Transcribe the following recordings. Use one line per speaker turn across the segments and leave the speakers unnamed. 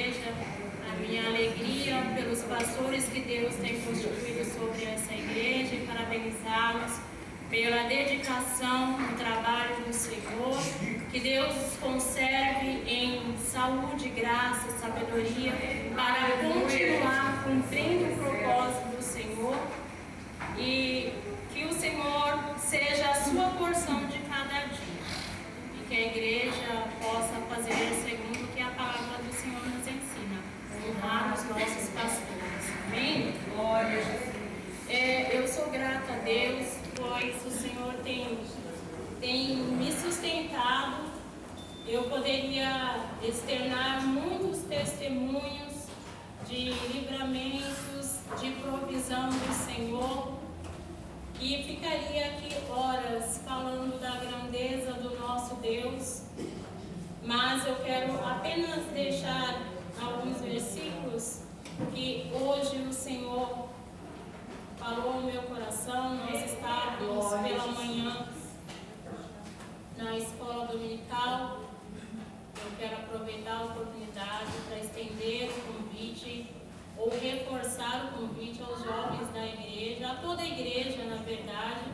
igreja, a minha alegria pelos pastores que Deus tem constituído sobre essa igreja e parabenizá-los pela dedicação no trabalho do Senhor. Que Deus os conserve em saúde, graça e sabedoria para continuar cumprindo o propósito do Senhor, e que o Senhor seja a sua porção de cada dia, e que a igreja possa fazer segundo o que a palavra do Senhor nos ensina, honrar os nossos pastores. Amém? Glória a Jesus. Eu sou grata a Deus, pois o Senhor tem me sustentado. Eu poderia externar muitos testemunhos de livramentos, de provisão do Senhor, e ficaria aqui horas falando da grandeza do nosso Deus, mas eu quero apenas deixar alguns versículos que hoje o Senhor falou no meu coração. Nós estávamos pela manhã na escola dominical. Eu quero aproveitar a oportunidade para estender o convite, ou reforçar o convite aos jovens da igreja, a toda a igreja, na verdade,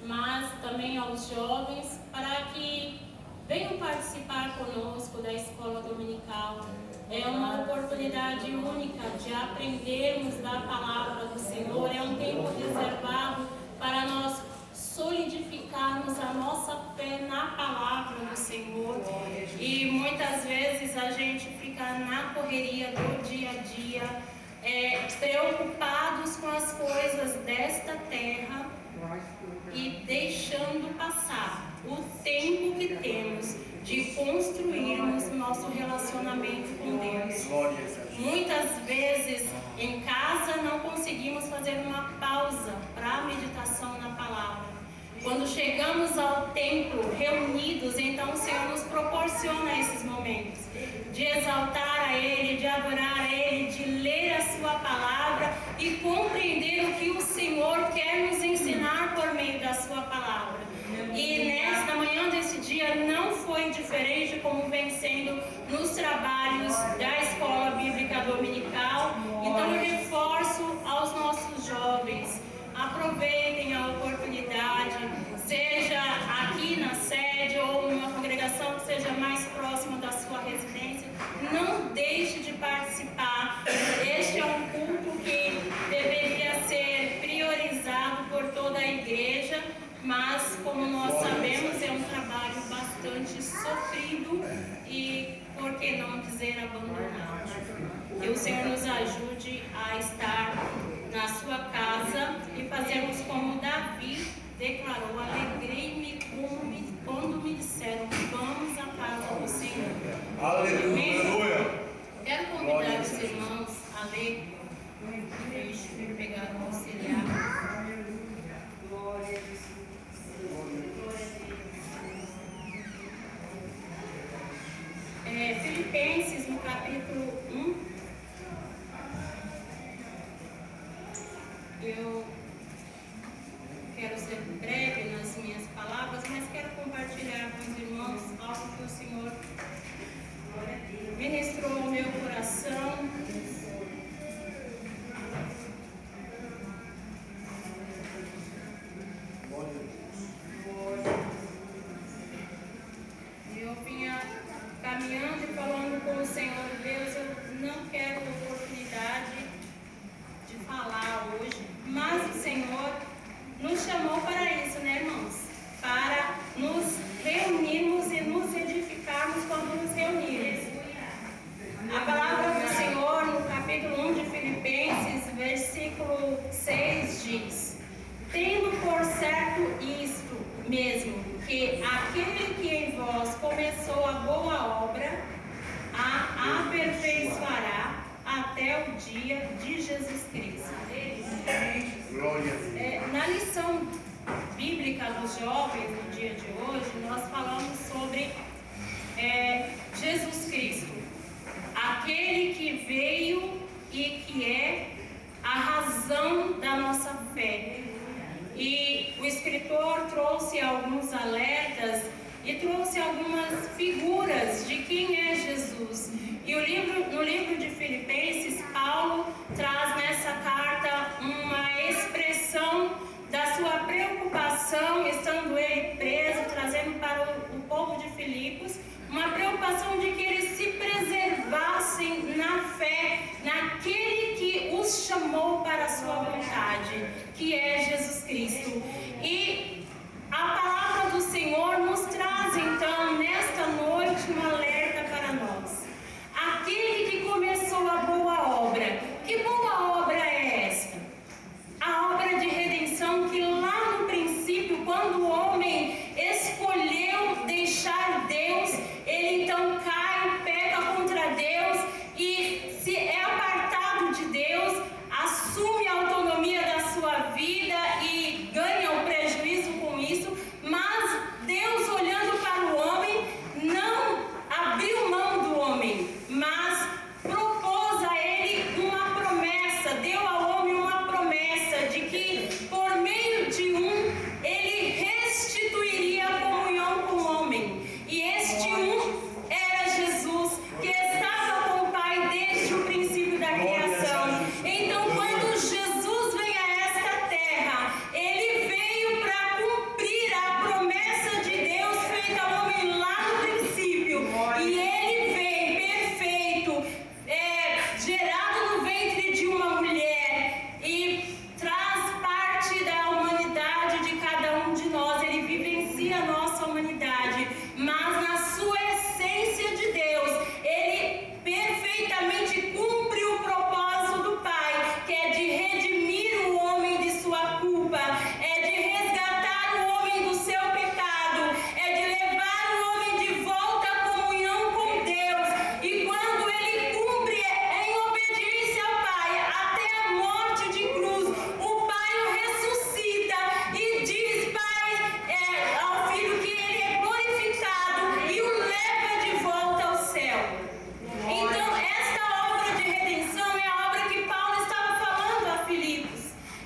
mas também aos jovens, para que venham participar conosco da escola dominical. É uma oportunidade única de aprendermos da palavra do Senhor. É um tempo reservado para nós solidificarmos a nossa fé na palavra do Senhor. E muitas vezes a gente fica na correria do dia a dia, preocupados com as coisas desta terra e deixando passar o tempo que temos de construirmos o nosso relacionamento com Deus. Muitas vezes em casa não conseguimos fazer uma pausa para a meditação na palavra. Quando chegamos ao templo reunidos, então o Senhor nos proporciona esses momentos de exaltar a Ele, de adorar a Ele, de ler a Sua palavra e compreender o que o Senhor quer nos ensinar por meio da Sua palavra. E nesta manhã desse dia não foi diferente, como vem sendo nos trabalhos da Escola Bíblica Dominical. Então eu reforço aos nossos jovens: aproveitem a oportunidade, seja aqui na sede ou numa congregação que seja mais próxima da sua residência. Não deixe de participar. Este é um culto que deveria ser priorizado por toda a igreja, mas como nós sabemos, é um trabalho bastante sofrido e, por que não dizer, abandonado. Que o Senhor nos ajude a estar na sua casa e fazermos como Davi declarou: alegrei-me quando me disseram, vamos à casa do Senhor.
Aleluia!
Quero convidar os irmãos a ler. Deixa eu pegar o auxiliar.
Glória a Deus.
Filipenses, no capítulo 1. Eu quero ser breve nas minhas palavras, mas quero compartilhar com os irmãos algo que o Senhor ministrou ao meu coração. Eu vinha caminhando e falando com o Senhor: Deus, eu não quero oportunidade de falar hoje, mas o Senhor nos chamou para isso, né, irmãos? Para nos reunirmos e nos edificarmos quando nos reunirmos. A palavra do Senhor, no capítulo 1 de Filipenses, versículo 6, diz: tendo por certo isto mesmo, que aquele que em vós começou a boa obra, a aperfeiçoará até o dia de Jesus Cristo. Na lição bíblica dos jovens no dia de hoje, nós falamos sobre Jesus Cristo, aquele que veio e que é a razão da nossa fé. E o escritor trouxe alguns alertas e trouxe algumas figuras de quem é Jesus. E no livro de preocupação de que eles se preservassem na fé, naquele que os chamou para a sua vontade, que é Jesus Cristo. E a palavra do Senhor nos traz então nesta noite um alerta para nós. Aquele que começou a boa obra, que boa obra é esta? A obra de redenção que lá no princípio, quando o homem escolheu deixar Deus, ele então cai, peca contra Deus e se é apartado de Deus, assume a autonomia da sua vida e ganha o prejuízo com isso, mas Deus, olhando para o homem, não abriu mão do homem, mas propôs a ele uma promessa, deu ao homem uma promessa de que por meio de ele restituiria a comunhão com o homem. E este era Jesus, que estava com o Pai desde o princípio da criação. Então, quando Jesus vem a esta terra, ele veio para cumprir a promessa de Deus feita ao homem lá no princípio. E ele vem perfeito, gerado no ventre de uma mulher e traz parte da humanidade de cada um de nós. Ele vivencia a nossa humanidade, mas na sua essência de Deus, ele perfeitamente cumpre o propósito do Pai, que é de redimir o homem de sua culpa, é de resgatar o homem do seu pecado, é de levar o homem de volta à comunhão com Deus. E quando ele cumpre em obediência ao Pai até a morte de cruz, o Pai o ressuscita e diz ao Filho que ele é glorificado e o leva de volta ao céu. Então, esta obra de redenção é a obra que Paulo estava falando a Filipos.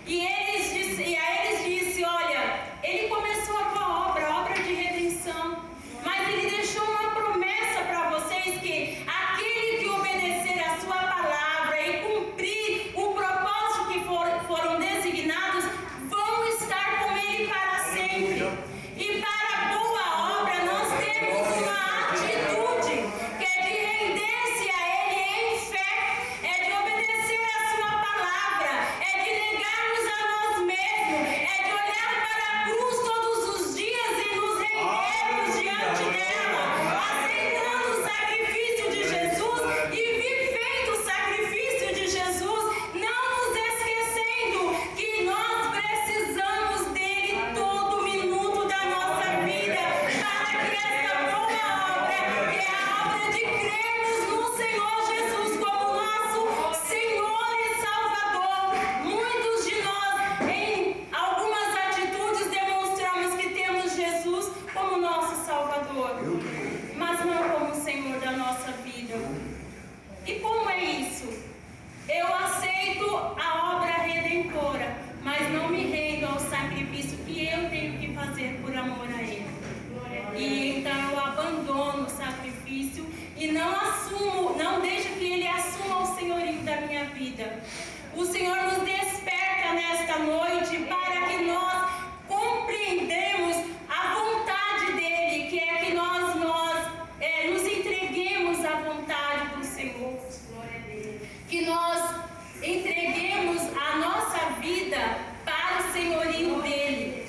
E a eles disse, olha, ele começou a boa obra, a obra de redenção, mas ele deixou uma promessa para vocês que aquele que obedecer a sua palavra e cumprir o propósito que foram designados, vão estar com ele para sempre. E para a boa obra nós temos uma atitude que é de render-se a ele em fé, é de obedecer a sua palavra, é de negarmos a nós mesmos, é de olhar para a cruz todos os dias e nos rendermos diante dela, aceitando o sacrifício de Jesus e vivendo o sacrifício de Jesus, não nos esquecendo que nós precisamos dele todo minuto da nossa vida, para que esta boa obra, que é a obra de crermos no Senhor Jesus como nosso Senhor e Salvador. Muitos de nós, em algumas atitudes, demonstramos que temos Jesus como nosso Salvador, mas não como o Senhor da nossa vida. E como é isso? Eu aceito a obra redentora, mas não me rendo ao sacrifício que eu tenho que fazer por amor a Ele. E então eu abandono o sacrifício e não deixo que Ele assuma o senhorio da minha vida. O Senhor nos desperta nesta noite para que nós compreendamos a vontade dEle, que é que nós nos entreguemos à vontade do Senhor. Que nós entreguemos a nossa vida para o senhorio dEle.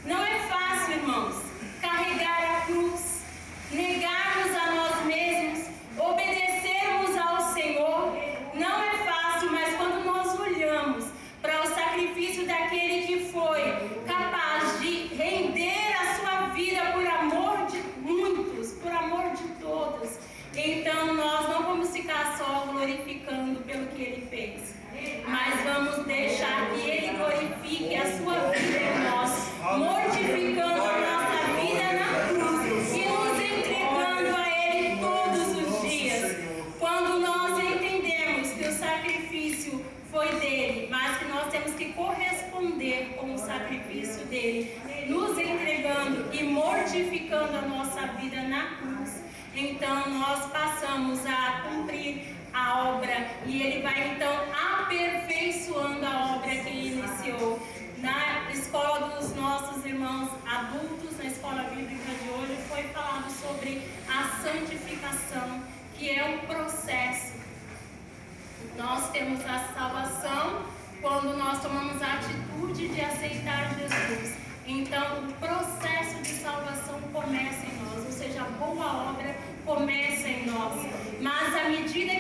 Não é fácil, irmãos, carregar a cruz, negarmos a nós mesmos, obedecermos ao Senhor. Não é fácil, mas quando nós olhamos para o sacrifício daquele que foi capaz de render a sua vida por amor de muitos, por amor de todos, então nós não vamos ficar só glorificando pelo que Ele fez, mas vamos deixar que Ele glorifique a sua vida em nós, mortificando a nossa vida na cruz e nos entregando a Ele todos os dias. Quando nós entendemos que o sacrifício foi dele, mas que nós temos que corresponder com o sacrifício dele, nos entregando e mortificando a nossa vida na cruz, então nós passamos a cumprir a obra e ele vai então aperfeiçoando a obra que iniciou. Na escola dos nossos irmãos adultos, na escola bíblica de hoje, foi falado sobre a santificação, que é um processo. Nós temos a salvação quando nós tomamos a atitude de aceitar Jesus. Então, o processo de salvação começa em nós, ou seja, a boa obra começa em nós. Mas à medida